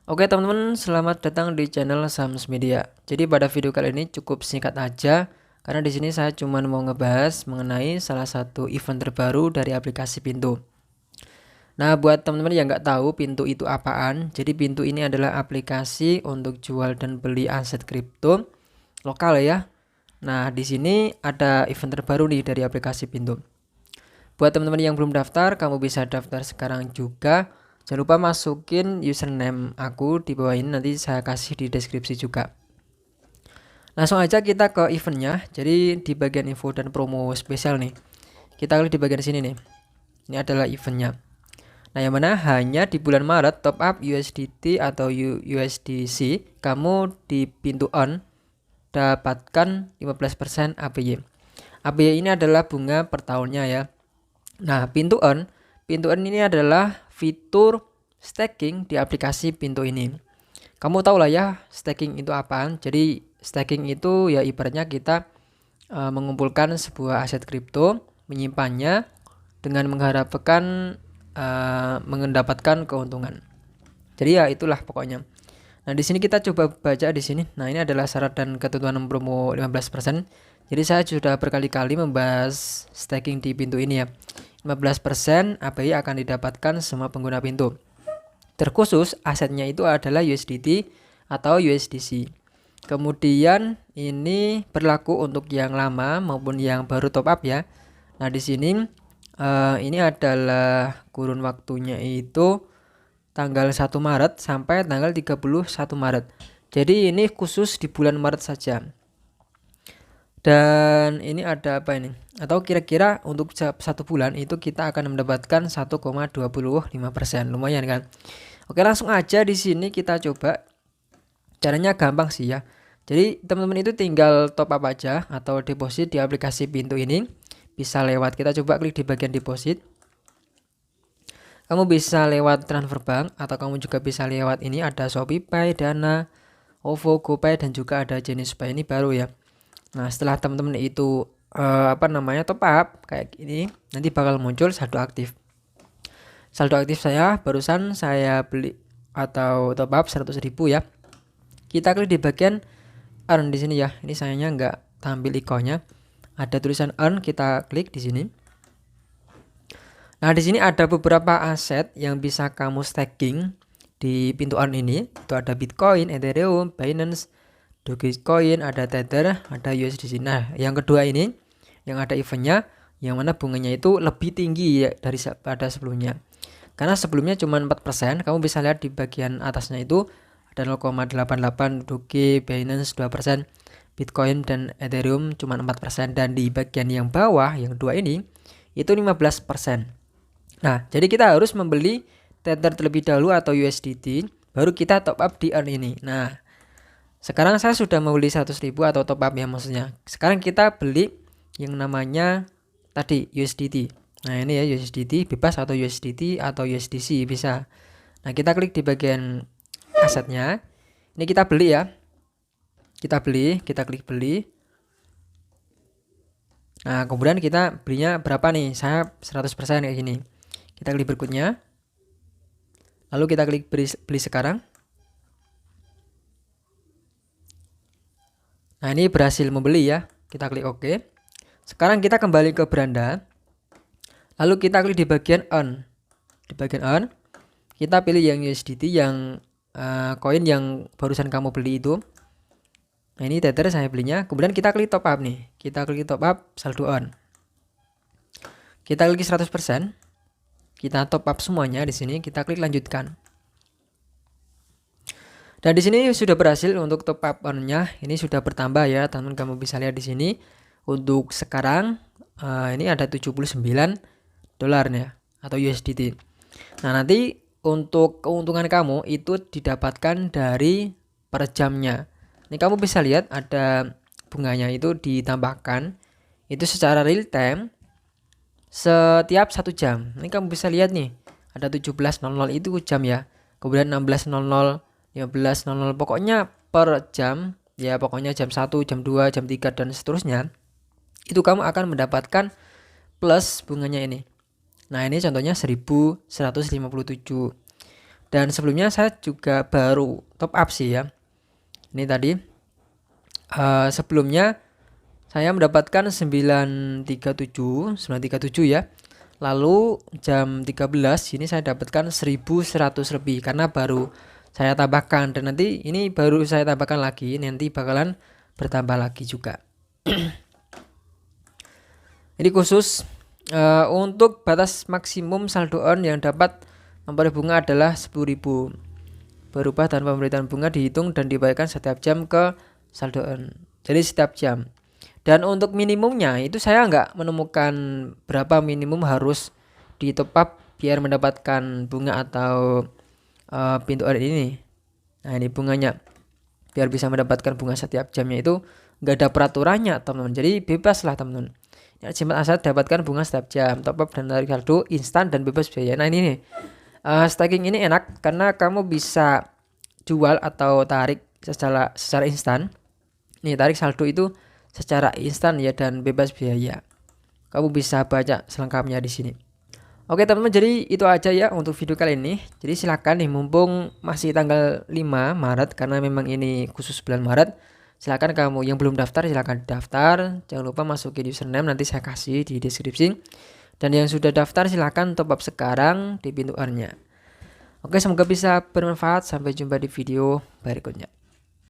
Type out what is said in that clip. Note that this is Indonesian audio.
Oke teman-teman, selamat datang di channel Sams Media. Jadi pada video kali ini cukup singkat aja, karena di sini saya cuma mau ngebahas mengenai salah satu event terbaru dari aplikasi Pintu. Nah, buat teman-teman yang nggak tahu Pintu itu apaan, jadi Pintu ini adalah aplikasi untuk jual dan beli aset kripto lokal ya. Nah, di sini ada event terbaru nih dari aplikasi Pintu. Buat teman-teman yang belum daftar, kamu bisa daftar sekarang juga. Jangan lupa masukin username aku di bawah ini, nanti saya kasih di deskripsi juga. Langsung aja kita ke eventnya. Jadi di bagian info dan promo spesial nih, kita klik di bagian sini nih. Ini adalah eventnya. Nah, yang mana hanya di bulan Maret top up USDT atau USDC kamu di pintu on dapatkan 15% APY. APY ini adalah bunga per tahunnya ya. Nah, pintu on ini adalah fitur staking di aplikasi Pintu ini. Kamu tahu lah ya staking itu apaan. Jadi staking itu ya ibaratnya kita mengumpulkan sebuah aset kripto, menyimpannya dengan mengharapkan mendapatkan keuntungan. Jadi ya itulah pokoknya. Nah, di sini kita coba baca di sini. Nah, ini adalah syarat dan ketentuan promo 15%. Jadi saya sudah berkali-kali membahas staking di Pintu ini ya. 15% API akan didapatkan semua pengguna Pintu. Terkhusus asetnya itu adalah USDT atau USDC. Kemudian ini berlaku untuk yang lama maupun yang baru top up ya. Nah, di sini ini adalah kurun waktunya itu tanggal 1 Maret sampai tanggal 31 Maret. Jadi ini khusus di bulan Maret saja. Dan ini ada apa ini? Atau kira-kira untuk satu bulan itu kita akan mendapatkan 1,25%. Lumayan kan? Oke, langsung aja di sini kita coba. Caranya gampang sih ya. Jadi teman-teman itu tinggal top up aja atau deposit di aplikasi Pintu ini. Bisa lewat, kita coba klik di bagian deposit. Kamu bisa lewat transfer bank atau kamu juga bisa lewat ini ada ShopeePay, Dana, OVO, GoPay dan juga ada JeniusPay, ini baru ya. Nah, setelah teman-teman itu top up kayak gini, nanti bakal muncul saldo aktif. Saldo aktif saya barusan saya beli atau top up 100.000 ya. Kita klik di bagian earn di sini ya. Ini sayangnya nggak tampil ikonnya. Ada tulisan earn, kita klik di sini. Nah, di sini ada beberapa aset yang bisa kamu staking di Pintu earn ini. Itu ada Bitcoin, Ethereum, Binance, Dogecoin, ada Tether, ada USDC. Nah, yang kedua ini yang ada eventnya, yang mana bunganya itu lebih tinggi ya daripada sebelumnya. Karena sebelumnya cuma 4%, kamu bisa lihat di bagian atasnya itu ada 0,88, Doge, Binance 2%, Bitcoin dan Ethereum cuma 4%, dan di bagian yang bawah yang dua ini itu 15%. Nah, jadi kita harus membeli Tether terlebih dahulu atau USDT, baru kita top up di earn ini. Nah, sekarang saya sudah membeli 100.000 atau top up ya maksudnya. Sekarang kita beli yang namanya tadi USDT. Nah, ini ya USDT bebas atau USDT atau USDC bisa. Nah, kita klik di bagian asetnya. Ini kita beli ya. Kita klik beli. Nah, kemudian kita belinya berapa nih? Saya 100% kayak gini. Kita klik berikutnya. Lalu kita klik beli sekarang. Nah, ini berhasil membeli ya. Kita klik OK. Sekarang kita kembali ke beranda. Lalu kita klik di bagian earn. Di bagian earn, kita pilih yang USDT yang koin yang barusan kamu beli itu. Nah, ini Tether saya belinya. Kemudian kita klik top up nih. Kita klik top up saldo earn. Kita klik 100%. Kita top up semuanya di sini. Kita klik lanjutkan. Dan di sini sudah berhasil untuk top up earn-nya. Ini sudah bertambah ya, teman-teman, kamu bisa lihat di sini. Untuk sekarang ini ada 79 dolarnya atau USDT. Nah, nanti untuk keuntungan kamu itu didapatkan dari per jamnya. Ini kamu bisa lihat ada bunganya itu ditambahkan itu secara real time setiap 1 jam. Ini kamu bisa lihat nih, ada 17.00 itu jam ya. Kemudian 16.00, 15.00, pokoknya per jam ya, pokoknya jam 1, jam 2, jam 3 dan seterusnya. Itu kamu akan mendapatkan plus bunganya ini. Nah, ini contohnya 1157. Dan sebelumnya saya juga baru top up sih ya. Ini tadi sebelumnya saya mendapatkan 937 ya. Lalu jam 13 ini saya dapatkan 1100 lebih karena baru saya tambahkan, dan nanti ini baru saya tambahkan lagi, nanti bakalan bertambah lagi juga. Ini khusus untuk batas maksimum saldo on yang dapat memperoleh bunga adalah 10.000. Berubah tanpa pemberitaan bunga dihitung dan dibayarkan setiap jam ke saldo on. Jadi setiap jam. Dan untuk minimumnya itu saya nggak menemukan berapa minimum harus di top up biar mendapatkan bunga atau pintu on ini. Nah ini bunganya, biar bisa mendapatkan bunga setiap jamnya itu nggak ada peraturannya teman-teman. Jadi bebas lah teman-teman. Ya, cuma asal dapatkan bunga setiap jam, top up dan tarik saldo instan dan bebas biaya. Nah ini nih, staking ini enak karena kamu bisa jual atau tarik secara instan. Nih tarik saldo itu secara instan ya dan bebas biaya. Kamu bisa baca selengkapnya di sini. Oke teman-teman, jadi itu aja ya untuk video kali ini. Jadi silakan nih, mumpung masih tanggal 5 Maret karena memang ini khusus bulan Maret. Silakan kamu yang belum daftar silakan daftar. Jangan lupa masukin username, nanti saya kasih di deskripsi. Dan yang sudah daftar silakan top up sekarang di pintu earn-nya. Oke, semoga bisa bermanfaat. Sampai jumpa di video berikutnya.